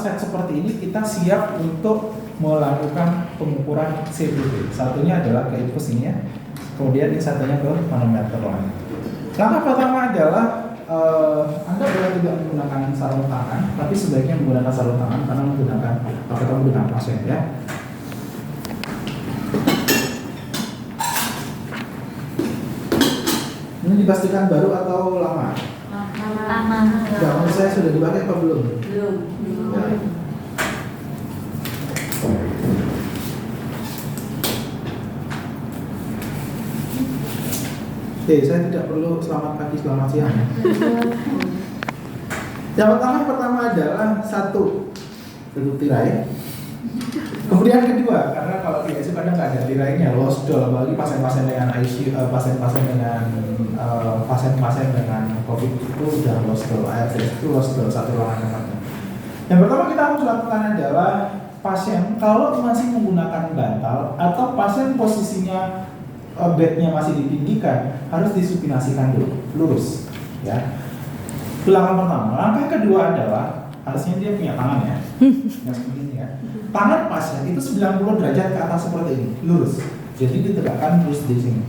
set seperti ini kita siap untuk melakukan pengukuran CPV. Satunya adalah ke infus ini ya, kemudian ini satunya ke manometer lain. Langkah pertama adalah Anda boleh tidak menggunakan sarung tangan, tapi sebaiknya menggunakan sarung tangan karena kita menggunakan pasien ya. Ini dipastikan baru atau lama? Lama. Ya, menurut saya sudah dipakai apa belum? Belum. Ya. Oke, saya tidak perlu selamat pagi, selamat siang. Yang pertama adalah satu, tutup tirai. Kemudian kedua, karena kalau di ICU kadang nggak ada tirainya, lost door, apalagi pasien-pasien dengan ICU, pasien-pasien dengan COVID itu udah lost door, ARDS itu lost door satu ruangan tempatnya. Yang pertama kita harus lakukan adalah pasien kalau masih menggunakan bantal atau pasien posisinya bednya masih ditinggikan harus disupinasikan dulu, lurus, ya. Itu langkah pertama. Langkah kedua adalah harusnya dia punya tangan ya, yang seperti ini ya. Tangan pasien itu 90 derajat ke atas seperti ini, lurus. Jadi ditegakkan terus di sini.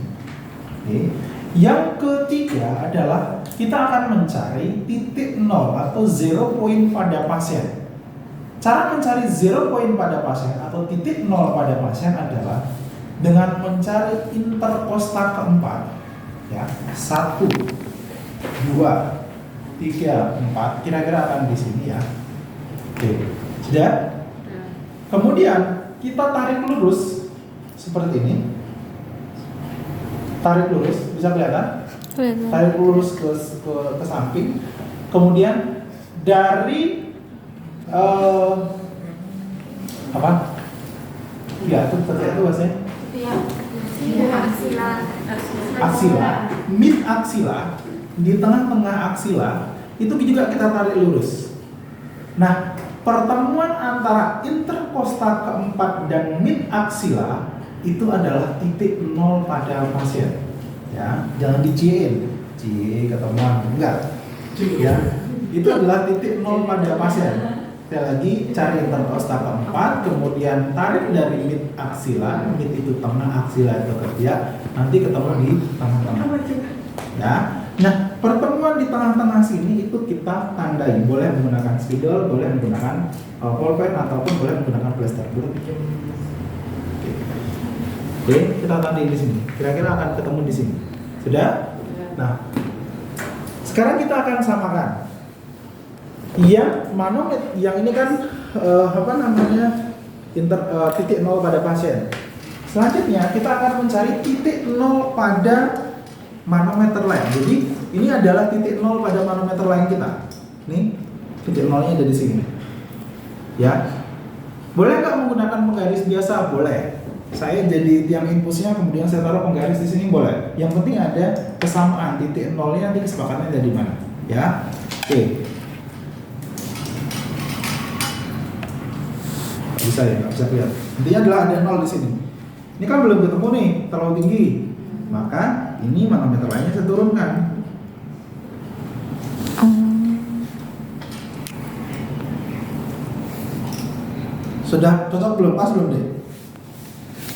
Oke. Yang ketiga adalah kita akan mencari titik nol atau 0 point pada pasien. Cara mencari 0 point pada pasien atau titik nol pada pasien adalah dengan mencari interkosta keempat, ya, 1, 2, 3, 4, kira-kira akan di sini ya. Oke, sudah. Kemudian kita tarik lurus seperti ini. Tarik lurus, bisa kelihatan? Tarik lurus ke samping. Kemudian dari apa? Ya, itu bahasanya. Aksila, mid aksila, di tengah-tengah aksila itu juga kita tarik lurus. Nah, pertemuan antara interkosta keempat dan mid aksila itu adalah titik nol pada pasien. Ya, jangan diciein, ketemuan enggak. Ya, itu adalah titik nol pada pasien. Sekali lagi cari interkosta keempat, kemudian tarik dari mid aksila, mid itu tengah, aksila itu ketiak, nanti ketemu di tengah-tengah. Ya, nah pertemuan di tengah-tengah sini itu kita tandai, boleh menggunakan spidol, boleh menggunakan pulpen ataupun boleh menggunakan plester. Oke, kita tandai di sini. Kira-kira akan ketemu di sini. Sudah? Nah, sekarang kita akan samakan. Manometer yang ini kan titik nol pada pasien. Selanjutnya kita akan mencari titik nol pada manometer lain. Jadi ini adalah titik nol pada manometer lain kita. Nih, titik nolnya ada di sini. Ya, boleh nggak menggunakan penggaris biasa? Boleh. Saya jadi tiang infusnya, kemudian saya taruh penggaris di sini boleh. Yang penting ada kesamaan titik nolnya, nanti kesepakatannya ada di mana. Ya, oke. Bisa ya, nggak bisa lihat. Intinya adalah ada nol di sini. Ini kan belum ketemu nih, terlalu tinggi. Maka ini manometer lainnya saya turunkan. Sudah cocok belum? Pas belum deh?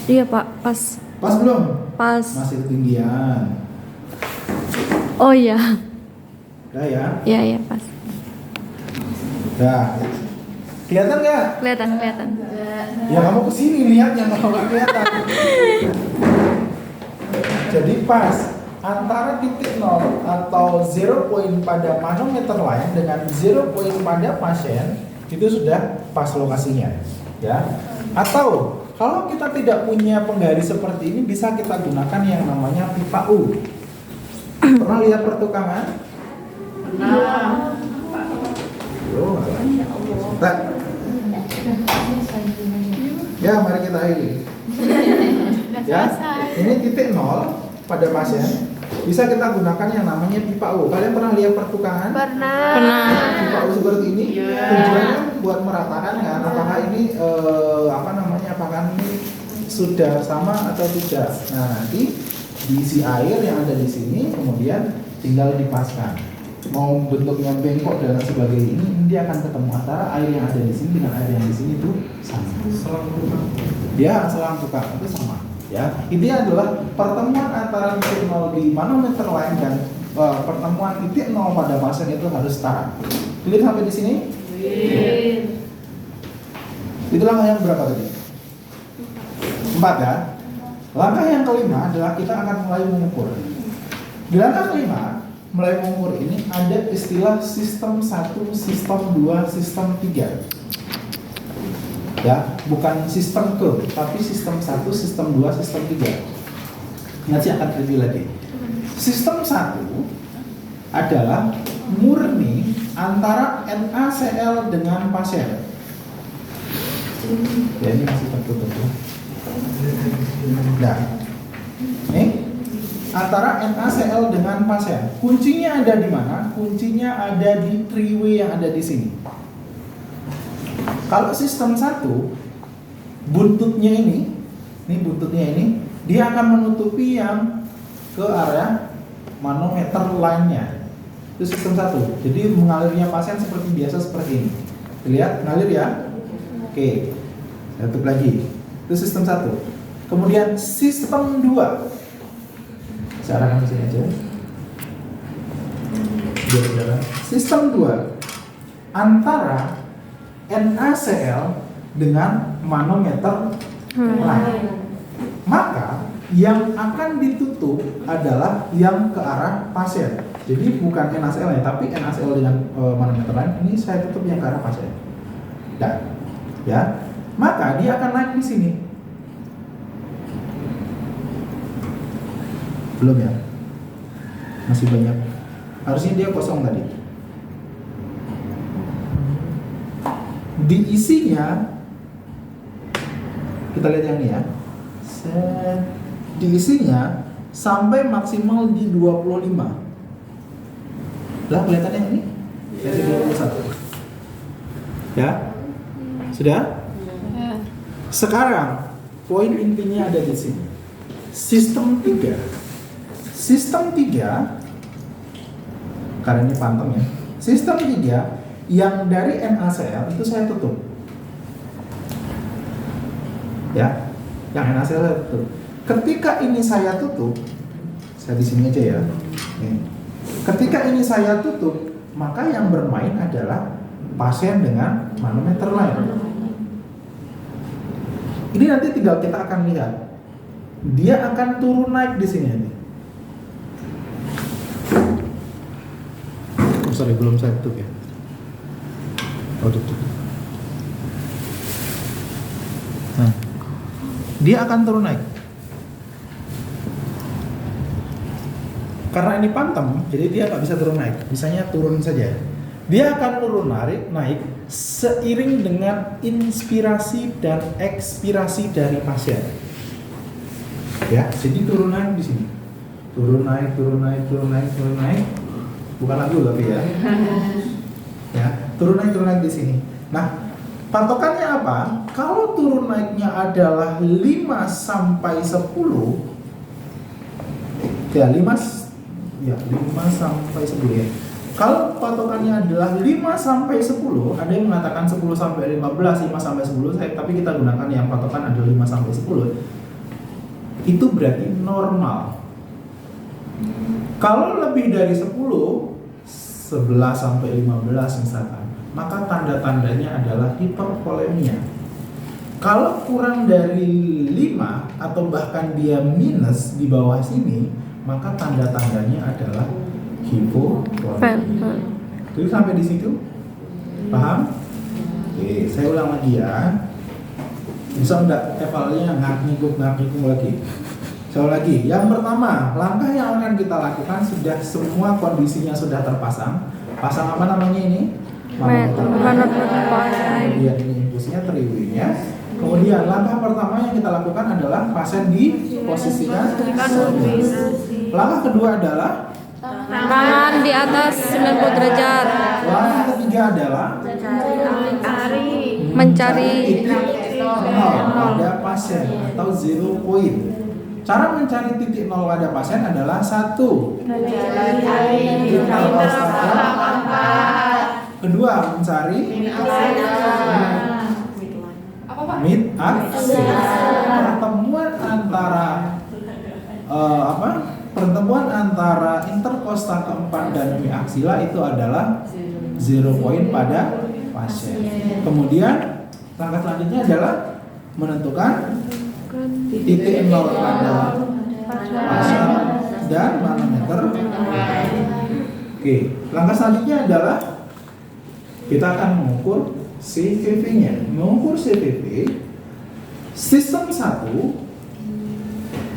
Iya Pak, pas. Pas belum? Pas. Masih ketinggian. Oh iya. Udah ya? Iya pas. Udah. Kelihatan nggak? Kelihatan. Ya kamu kesini lihatnya, kalau nggak kelihatan. Jadi pas antara titik nol atau 0 point pada manometer lain dengan 0 point pada pasien itu sudah pas lokasinya, ya. Atau kalau kita tidak punya penggaris seperti ini, bisa kita gunakan yang namanya pipa U. Pernah lihat pertukangan? Pernah. Ya, mari kita akhiri. Ya, ini titik nol pada pasien. Bisa kita gunakan yang namanya pipa U. Kalian pernah lihat pertukangan? Pernah. Pipa U seperti ini. Tujuannya buat meratakan kan, apakah ini apakah ini sudah sama atau tidak. Nah, nanti diisi air yang ada di sini, kemudian tinggal dipaskan. mau bentuknya bengkok dan sebagainya, ini dia akan ketemu antara air yang ada di sini dengan air yang di sini itu sama. Ya, selang tukar itu sama. Ya, intinya adalah pertemuan antara titik nol di manometer line dan pertemuan titik nol pada pasien itu harus setara. Clear sampai di sini? Itu langkah yang berapa tadi? 4 ya. Langkah yang kelima adalah kita akan mulai mengukur. Di langkah kelima, mulai mengukur ini ada istilah sistem 1, sistem 2, sistem 3. Ya, bukan sistem ke, tapi sistem 1, sistem 2, sistem 3. Nanti akan review lagi. Sistem 1 adalah murni antara NaCl dengan pasien. Ya, ini masih tertutup ya. Nah, ini antara NaCl dengan pasien. Kuncinya ada di mana? Kuncinya ada di three-way yang ada di sini. Kalau sistem 1, buntutnya ini buntutnya ini, dia akan menutupi yang ke area manometer line-nya. Itu sistem 1. Jadi mengalirnya pasien seperti biasa seperti ini. Lihat, ngalir ya? Oke. Saya tutup lagi. Itu sistem 1. Kemudian sistem 2. Saya arahkan ke sini aja. Sistem 2 antara NaCl dengan manometer line. Maka yang akan ditutup adalah yang ke arah pasien. Jadi bukan NaCl ya, tapi NaCl dengan manometer line ini saya tutup yang ke arah pasien. Dan ya, maka dia akan naik di sini. Belum ya? Masih banyak. Harusnya dia kosong tadi. Diisinya, kita lihat yang ini ya. Diisinya sampai maksimal di 25. Lah kelihatannya ini? Jadi 21. Ya? Sudah? Sekarang poin intinya ada di sini. Sistem 3. Sistem 3 karena ini panteng ya. Sistem 3 yang dari NaCl itu saya tutup. Ya. Yang NaCl saya tutup. Ketika ini saya tutup, saya di sini aja ya. Nih. Ketika ini saya tutup, maka yang bermain adalah pasien dengan manometer lain. Ini nanti tinggal kita akan lihat. Dia akan turun naik di sini nanti. Oh, sorry, belum saya tutup ya. Oh, tutup. Nah, dia akan turun naik. Karena ini pantem, jadi dia nggak bisa turun naik. Misalnya turun saja. Dia akan turun naik seiring dengan inspirasi dan ekspirasi dari pasien. Ya, jadi turun naik di sini. Turun naik, turun naik, turun naik, turun naik. Bukan lagu tapi ya. Ya, turun naik di sini. Nah, patokannya apa? Kalau turun naiknya adalah 5 sampai 10, ya 5 sampai 10 ya. Kalau patokannya adalah 5 sampai 10, ada yang mengatakan 10 sampai 15, 5 sampai 10, tapi kita gunakan yang patokan adalah 5 sampai 10. Itu berarti normal. Kalau lebih dari 10, 11 sampai 15 misalkan, maka tanda-tandanya adalah hipervolemia. Kalau kurang dari 5 atau bahkan dia minus di bawah sini, maka tanda-tandanya adalah hipovolemia. Jadi sampai di situ, paham? Oke, saya ulang lagi ya. Bisa enggak evalnya ngaknikuk lagi? Sekali lagi, yang pertama, langkah yang akan kita lakukan sudah semua kondisinya sudah terpasang. Pasang apa namanya ini? Kemudian ini infusnya, teriwinya. Kemudian langkah pertama yang kita lakukan adalah pasien di posisikan submiss. Langkah kedua adalah Tangan di atas 90 derajat. langkah ketiga adalah Mencari titik nol pada pasien atau 0 point. Cara mencari titik nol pada pasien adalah satu, kedua mencari mid pertemuan antara pertemuan antara interkostal keempat dan biaksila itu adalah 0 poin pada pasien. Kemudian langkah selanjutnya adalah menentukan titik nol pada pasien dan manometer. Oke, langkah selanjutnya adalah kita akan mengukur CVV-nya. Mengukur CVV sistem 1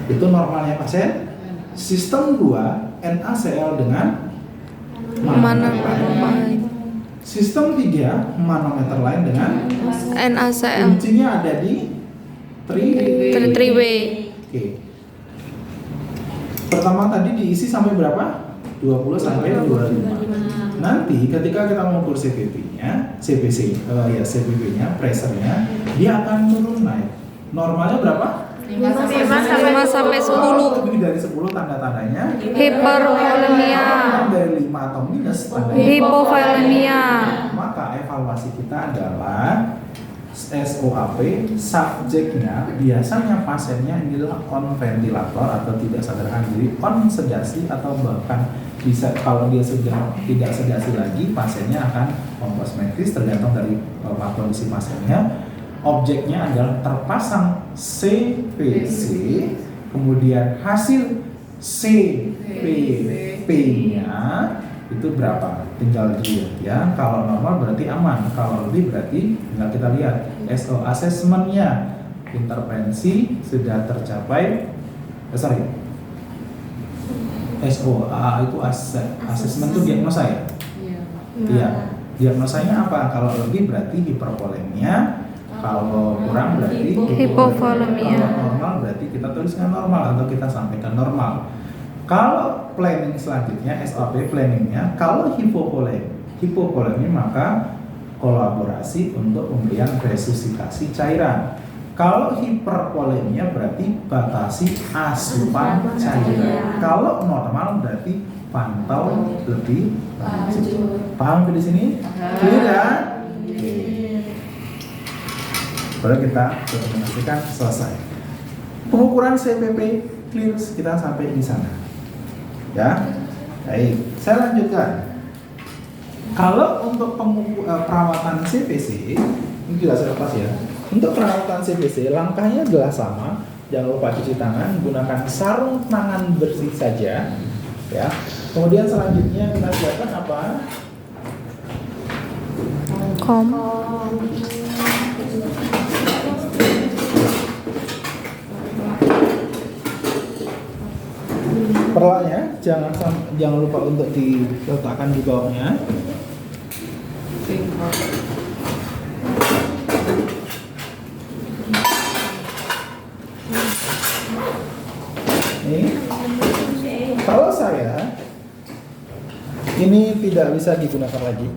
itu normalnya pasien, sistem 2 NaCl dengan manometer. Sistem 3 manometer lain dengan NaCl. kuncinya ada di 3W. Oke. Pertama tadi diisi sampai berapa? 20 sampai 25. Nanti ketika kita mengukur CVV-nya, CVV-nya, pressure-nya, dia akan turun naik. Normalnya berapa? 5 sampai 10. Lebih dari 10 tanda-tandanya. Hipervolemia. Dari 5 atau minus tandanya. Hipovolemia. Maka evaluasi kita adalah SOAP, subjeknya biasanya pasiennya inilah on ventilator atau tidak sadarkan diri, on sedasi atau bahkan bisa kalau dia sudah tidak sedasi lagi pasiennya akan komposmetris tergantung dari patologi pasiennya. Objeknya adalah terpasang CVC, kemudian hasil CVP-nya itu berapa? Tinggal dilihat ya. Kalau normal berarti aman, kalau lebih berarti tinggal kita lihat SO assessment-nya. Intervensi sudah tercapai. SOA itu assessment itu diagnosa ya? Iya. Diagnosanya apa? Kalau lebih berarti hipervolemia. Kalau kurang berarti Hipovolemia. Kalau normal berarti kita tuliskan normal atau kita sampaikan normal. Kalau planning selanjutnya SOP planningnya, kalau hipovolemi maka kolaborasi untuk pemberian resusitasi cairan. Kalau hipervolemia berarti batasi asupan cairan. Kalau normal berarti pantau lebih lanjut. Paham di sini? Clear ya? Baru kita memastikan selesai. Pengukuran CPP clear, kita sampai di sana. Ya, baik. Saya lanjutkan. Kalau untuk perawatan CPC, ini juga saya lepas ya. Untuk perawatan CPC, langkahnya adalah sama. Jangan lupa cuci tangan, gunakan sarung tangan bersih saja. Ya. Kemudian selanjutnya kita siapkan apa? Perlaknya jangan lupa untuk diletakkan di bawahnya. Nih, kalau saya ini tidak bisa digunakan lagi,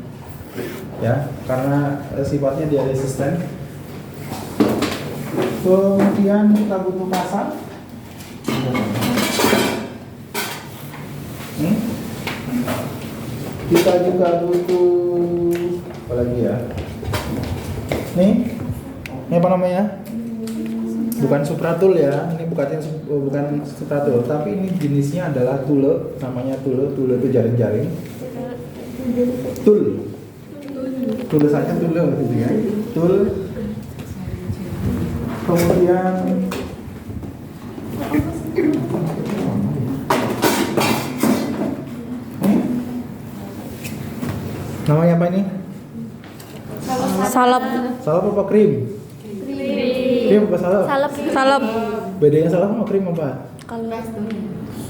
ya, karena sifatnya dia resisten. Kemudian kita butuh pasang. Kita juga butuh apa lagi ya? Nih, ini apa namanya? Bukan supratul ya, ini bukan supratul, tapi ini jenisnya adalah tule, namanya tule itu jaring-jaring. Tulisannya tule gitu ya. Tul. Kemudian namanya apa ini? Salep. Salep apa krim? Krim apa salep? Salep. Bedanya salep sama krim apa? Kalau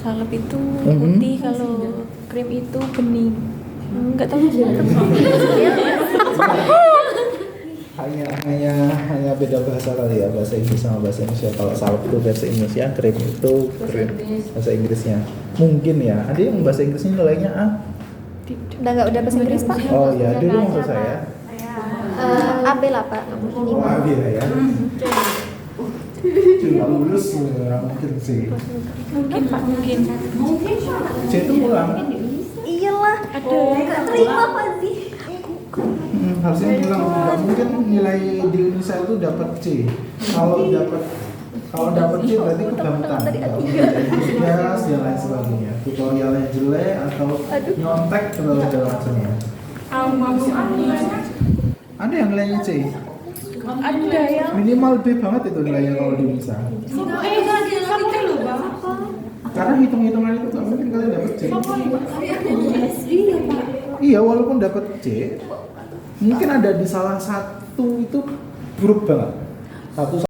salep itu Mhm. putih, kalau krim itu bening. Enggak tahu juga. hanya beda bahasa kali ya, bahasa Inggris sama bahasa Indonesia. Kalau salep itu bahasa Indonesia, krim itu krim bahasa Inggrisnya. Mungkin ya. Ada yang bahasa Inggrisnya nilainya A? Udah bahasa Inggris, Pak? Oh ya, dulu maksud saya. AB lah, Pak. Oh, A ya. Cuma lulus nggak mungkin sih. Mungkin Pak, mungkin. C itu pulang. Iyalah. Ada. Gak terima Pak sih. Harusnya pulang. Nggak mungkin nilai di Unisa itu dapat C. Kalau dapat C berarti kebangetan. Tugas dan lain sebagainya. Tutorialnya jelek atau nyontek segala macamnya. Ada yang nilainya C. Ada yang Minimal B banget itu nilainya kalau di Unisa. Karena hitung-hitungan itu nggak mungkin kalian dapat C. Iya, walaupun dapat C, mungkin ada di salah satu itu buruk banget. Satu